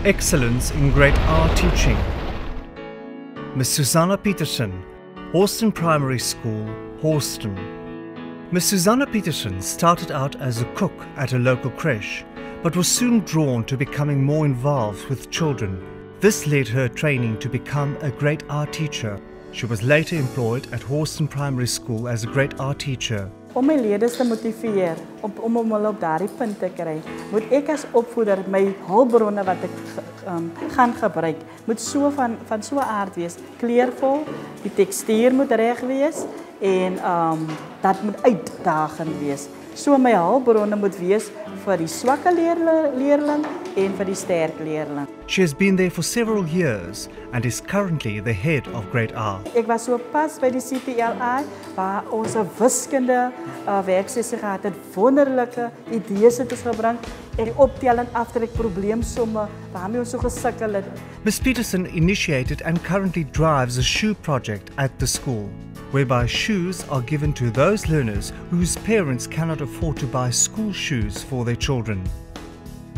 Excellence in Grade R Teaching. Miss Susanna Peterson, Horston Primary School, Horston. Miss Susanna Peterson started out as a cook at a local creche, but was soon drawn to becoming more involved with children. This led her training to become a Grade R teacher. She was later employed at Horston Primary School as a Grade R teacher. Om my leerders te motiveer, om hulle op daardie punt te kry, moet ek as opvoeder my hulpbronne wat ek gaan gebruik, moet so van so aard wees, kleurvol, die tekstuur moet reg wees en dat moet uitdagend wees. So my hulpbronne moet wees vir die swakke leerling en vir die sterk leerling. She has been there for several years and is currently the head of Grade R. Ek was so pas by die CPLI waar ons 'n wiskunde werksessie gehad het, wonderlike idees het ons gebring en die optel en aftrek probleemsomme waarmee ons so gesukkel het. Miss Peterson initiated and currently drives a shoe project at the school, whereby shoes are given to those learners whose parents cannot afford to buy school shoes for their children.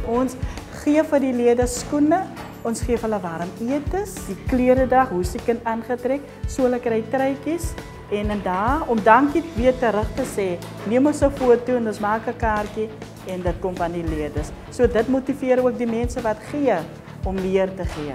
Ons gee vir die leerders skoene, ons gee hulle warm etes, die kleredag, hoe se kind aangetrek, so hulle kry truitjies en daar om dankie weer terug te sê, neem ons 'n foto en ons maak 'n kaartjie en dit kom van die leerders. So dit motiveer ook die mense wat gee om leer te gee.